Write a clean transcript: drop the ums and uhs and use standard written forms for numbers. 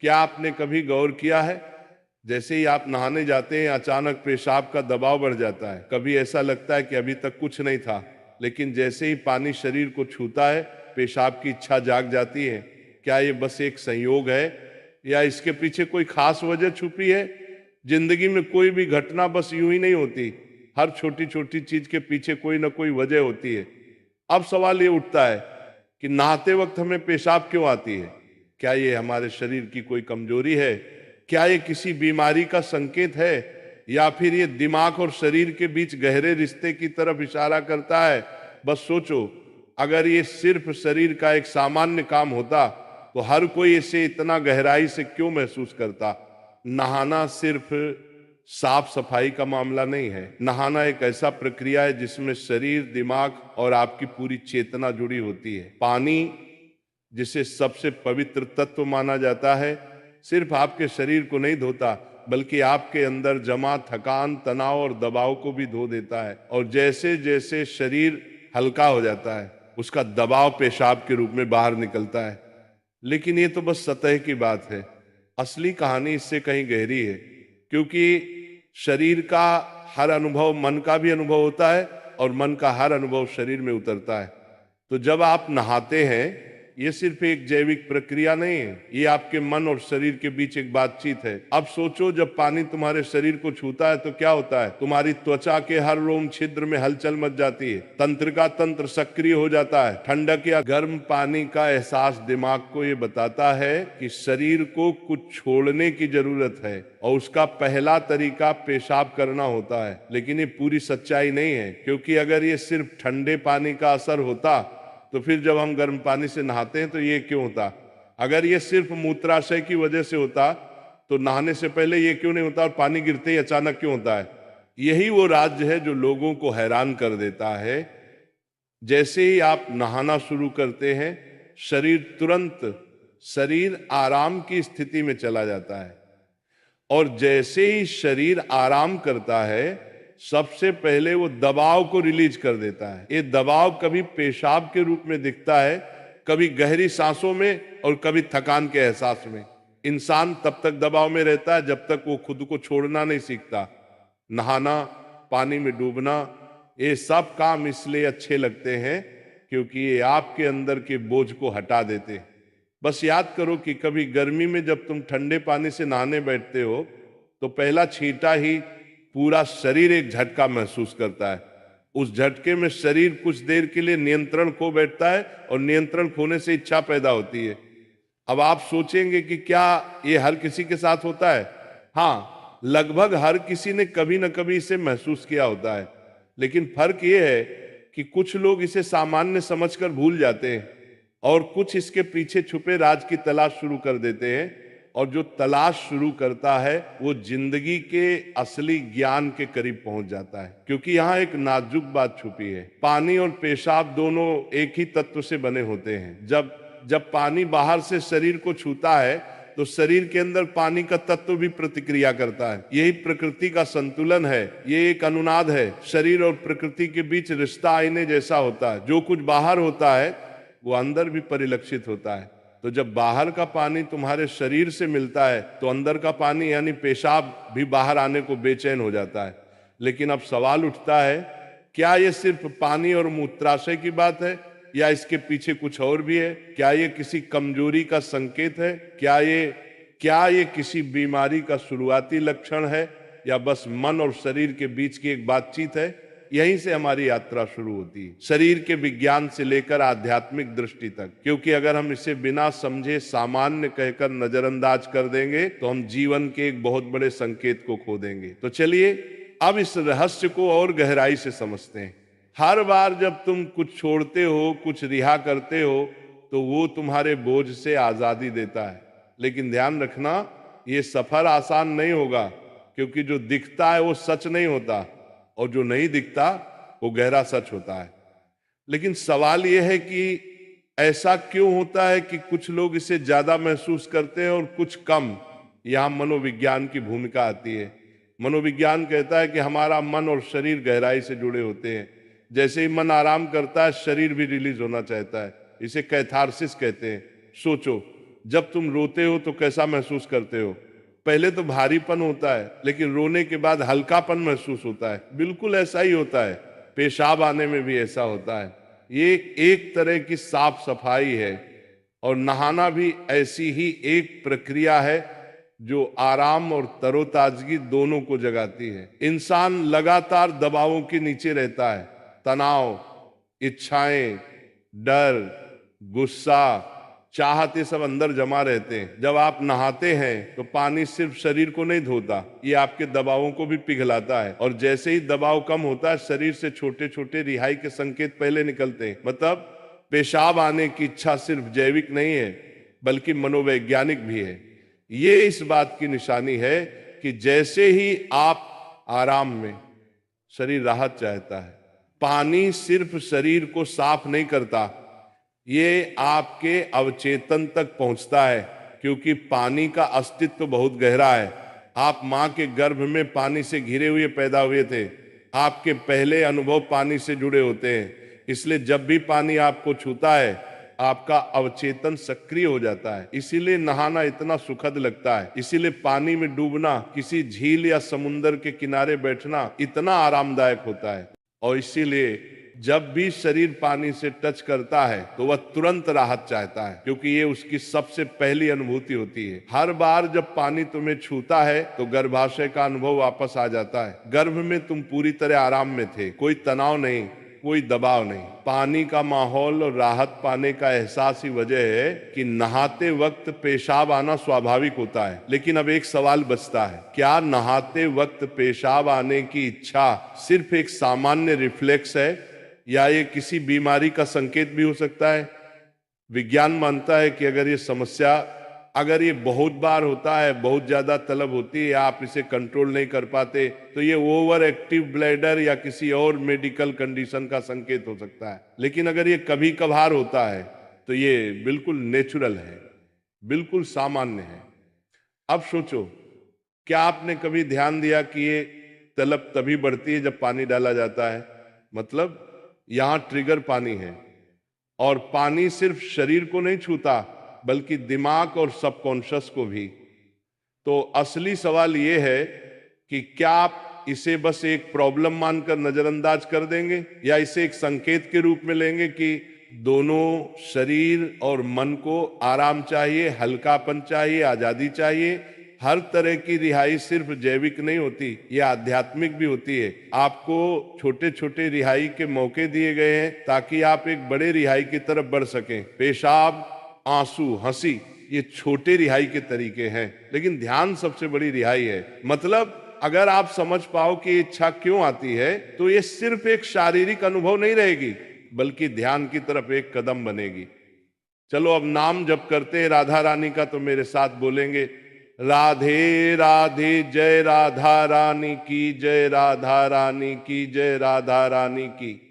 क्या आपने कभी गौर किया है, जैसे ही आप नहाने जाते हैं अचानक पेशाब का दबाव बढ़ जाता है। कभी ऐसा लगता है कि अभी तक कुछ नहीं था, लेकिन जैसे ही पानी शरीर को छूता है पेशाब की इच्छा जाग जाती है। क्या ये बस एक संयोग है या इसके पीछे कोई खास वजह छुपी है? जिंदगी में कोई भी घटना बस यूं ही नहीं होती, हर छोटी छोटी चीज के पीछे कोई ना कोई वजह होती है। अब सवाल ये उठता है कि नहाते वक्त हमें पेशाब क्यों आती है? क्या ये हमारे शरीर की कोई कमजोरी है? क्या ये किसी बीमारी का संकेत है, या फिर ये दिमाग और शरीर के बीच गहरे रिश्ते की तरफ इशारा करता है? बस सोचो, अगर ये सिर्फ शरीर का एक सामान्य काम होता तो हर कोई इसे इतना गहराई से क्यों महसूस करता? नहाना सिर्फ साफ सफाई का मामला नहीं है। नहाना एक ऐसा प्रक्रिया है जिसमें शरीर, दिमाग और आपकी पूरी चेतना जुड़ी होती है। पानी, जिसे सबसे पवित्र तत्व माना जाता है, सिर्फ आपके शरीर को नहीं धोता बल्कि आपके अंदर जमा थकान, तनाव और दबाव को भी धो देता है। और जैसे जैसे शरीर हल्का हो जाता है उसका दबाव पेशाब के रूप में बाहर निकलता है। लेकिन ये तो बस सतह की बात है, असली कहानी इससे कहीं गहरी है। क्योंकि शरीर का हर अनुभव मन का भी अनुभव होता है और मन का हर अनुभव शरीर में उतरता है। तो जब आप नहाते हैं ये सिर्फ एक जैविक प्रक्रिया नहीं है, ये आपके मन और शरीर के बीच एक बातचीत है। अब सोचो, जब पानी तुम्हारे शरीर को छूता है तो क्या होता है? तुम्हारी त्वचा के हर रोम छिद्र में हलचल मच जाती है, तंत्रिका तंत्र सक्रिय हो जाता है। ठंडक या गर्म पानी का एहसास दिमाग को ये बताता है कि शरीर को कुछ छोड़ने की जरूरत है और उसका पहला तरीका पेशाब करना होता है। लेकिन ये पूरी सच्चाई नहीं है, क्योंकि अगर ये सिर्फ ठंडे पानी का असर होता तो फिर जब हम गर्म पानी से नहाते हैं तो ये क्यों होता? अगर ये सिर्फ मूत्राशय की वजह से होता तो नहाने से पहले ये क्यों नहीं होता और पानी गिरते ही अचानक क्यों होता है? यही वो राज्य है जो लोगों को हैरान कर देता है। जैसे ही आप नहाना शुरू करते हैं शरीर आराम की स्थिति में चला जाता है, और जैसे ही शरीर आराम करता है सबसे पहले वो दबाव को रिलीज कर देता है। ये दबाव कभी पेशाब के रूप में दिखता है, कभी गहरी सांसों में और कभी थकान के एहसास में। इंसान तब तक दबाव में रहता है जब तक वो खुद को छोड़ना नहीं सीखता। नहाना, पानी में डूबना, ये सब काम इसलिए अच्छे लगते हैं क्योंकि ये आपके अंदर के बोझ को हटा देते हैं। बस याद करो कि कभी गर्मी में जब तुम ठंडे पानी से नहाने बैठते हो तो पहला छींटा ही पूरा शरीर एक झटका महसूस करता है। उस झटके में शरीर कुछ देर के लिए नियंत्रण खो बैठता है और नियंत्रण खोने से इच्छा पैदा होती है। अब आप सोचेंगे कि क्या ये हर किसी के साथ होता है? हाँ, लगभग हर किसी ने कभी ना कभी इसे महसूस किया होता है। लेकिन फर्क ये है कि कुछ लोग इसे सामान्य समझकर भूल जाते हैं और कुछ इसके पीछे छुपे राज की तलाश शुरू कर देते हैं। और जो तलाश शुरू करता है वो जिंदगी के असली ज्ञान के करीब पहुंच जाता है। क्योंकि यहाँ एक नाजुक बात छुपी है, पानी और पेशाब दोनों एक ही तत्व से बने होते हैं। जब पानी बाहर से शरीर को छूता है तो शरीर के अंदर पानी का तत्व भी प्रतिक्रिया करता है। यही प्रकृति का संतुलन है, ये एक अनुनाद है। शरीर और प्रकृति के बीच रिश्ता आईने जैसा होता है, जो कुछ बाहर होता है वो अंदर भी परिलक्षित होता है। तो जब बाहर का पानी तुम्हारे शरीर से मिलता है तो अंदर का पानी यानी पेशाब भी बाहर आने को बेचैन हो जाता है। लेकिन अब सवाल उठता है, क्या ये सिर्फ पानी और मूत्राशय की बात है या इसके पीछे कुछ और भी है? क्या ये किसी कमजोरी का संकेत है? क्या ये किसी बीमारी का शुरुआती लक्षण है, या बस मन और शरीर के बीच की एक बातचीत है? यहीं से हमारी यात्रा शुरू होती है, शरीर के विज्ञान से लेकर आध्यात्मिक दृष्टि तक। क्योंकि अगर हम इसे बिना समझे सामान्य कहकर नजरअंदाज कर देंगे तो हम जीवन के एक बहुत बड़े संकेत को खो देंगे। तो चलिए अब इस रहस्य को और गहराई से समझते हैं। हर बार जब तुम कुछ छोड़ते हो, कुछ रिहा करते हो, तो वो तुम्हारे बोझ से आजादी देता है। लेकिन ध्यान रखना, ये सफर आसान नहीं होगा, क्योंकि जो दिखता है वो सच नहीं होता और जो नहीं दिखता वो गहरा सच होता है। लेकिन सवाल यह है कि ऐसा क्यों होता है कि कुछ लोग इसे ज्यादा महसूस करते हैं और कुछ कम? यहां मनोविज्ञान की भूमिका आती है। मनोविज्ञान कहता है कि हमारा मन और शरीर गहराई से जुड़े होते हैं। जैसे ही मन आराम करता है शरीर भी रिलीज होना चाहता है। इसे कैथारसिस कहते हैं। सोचो, जब तुम रोते हो तो कैसा महसूस करते हो? पहले तो भारीपन होता है, लेकिन रोने के बाद हल्कापन महसूस होता है। बिल्कुल ऐसा ही होता है, पेशाब आने में भी ऐसा होता है। ये एक तरह की साफ सफाई है, और नहाना भी ऐसी ही एक प्रक्रिया है जो आराम और तरोताजगी दोनों को जगाती है। इंसान लगातार दबावों के नीचे रहता है, तनाव, इच्छाएं, डर, गुस्सा, चाहत, ये सब अंदर जमा रहते हैं। जब आप नहाते हैं तो पानी सिर्फ शरीर को नहीं धोता, ये आपके दबावों को भी पिघलाता है। और जैसे ही दबाव कम होता है, शरीर से छोटे छोटे रिहाई के संकेत पहले निकलते हैं। मतलब पेशाब आने की इच्छा सिर्फ जैविक नहीं है, बल्कि मनोवैज्ञानिक भी है। ये इस बात की निशानी है कि जैसे ही आप आराम में, शरीर राहत चाहता है। पानी सिर्फ शरीर को साफ नहीं करता, ये आपके अवचेतन तक पहुंचता है, क्योंकि पानी का अस्तित्व बहुत गहरा है। आप मां के गर्भ में पानी से घिरे हुए पैदा हुए थे। आपके पहले अनुभव पानी से जुड़े होते हैं। इसलिए जब भी पानी आपको छूता है, आपका अवचेतन सक्रिय हो जाता है। इसीलिए नहाना इतना सुखद लगता है। इसीलिए पानी में डूबना, किसी झील या समुंदर के किनारे बैठना इतना आरामदायक होता है। और इसीलिए जब भी शरीर पानी से टच करता है तो वह तुरंत राहत चाहता है, क्योंकि ये उसकी सबसे पहली अनुभूति होती है। हर बार जब पानी तुम्हें छूता है तो गर्भाशय का अनुभव वापस आ जाता है। गर्भ में तुम पूरी तरह आराम में थे, कोई तनाव नहीं, कोई दबाव नहीं। पानी का माहौल और राहत पाने का एहसास ही वजह है कि नहाते वक्त पेशाब आना स्वाभाविक होता है। लेकिन अब एक सवाल बचता है, क्या नहाते वक्त पेशाब आने की इच्छा सिर्फ एक सामान्य रिफ्लेक्स है, या ये किसी बीमारी का संकेत भी हो सकता है? विज्ञान मानता है कि अगर ये बहुत बार होता है, बहुत ज्यादा तलब होती है, या आप इसे कंट्रोल नहीं कर पाते, तो ये ओवर एक्टिव ब्लैडर या किसी और मेडिकल कंडीशन का संकेत हो सकता है। लेकिन अगर ये कभी कभार होता है तो ये बिल्कुल नेचुरल है, बिल्कुल सामान्य है। अब सोचो, क्या आपने कभी ध्यान दिया कि ये तलब तभी बढ़ती है जब पानी डाला जाता है? मतलब यहां ट्रिगर पानी है, और पानी सिर्फ शरीर को नहीं छूता, बल्कि दिमाग और सबकॉन्शियस को भी। तो असली सवाल यह है कि क्या आप इसे बस एक प्रॉब्लम मानकर नजरअंदाज कर देंगे, या इसे एक संकेत के रूप में लेंगे कि दोनों शरीर और मन को आराम चाहिए, हल्कापन चाहिए, आजादी चाहिए। हर तरह की रिहाई सिर्फ जैविक नहीं होती, ये आध्यात्मिक भी होती है। आपको छोटे छोटे रिहाई के मौके दिए गए हैं ताकि आप एक बड़े रिहाई की तरफ बढ़ सकें। पेशाब, आंसू, हंसी, ये छोटे रिहाई के तरीके हैं, लेकिन ध्यान सबसे बड़ी रिहाई है। मतलब अगर आप समझ पाओ कि इच्छा क्यों आती है, तो ये सिर्फ एक शारीरिक अनुभव नहीं रहेगी, बल्कि ध्यान की तरफ एक कदम बनेगी। चलो अब नाम जप करते हैं राधा रानी का, तो मेरे साथ बोलेंगे, राधे राधे, जय राधा रानी की जय, राधा रानी की जय, राधा रानी की।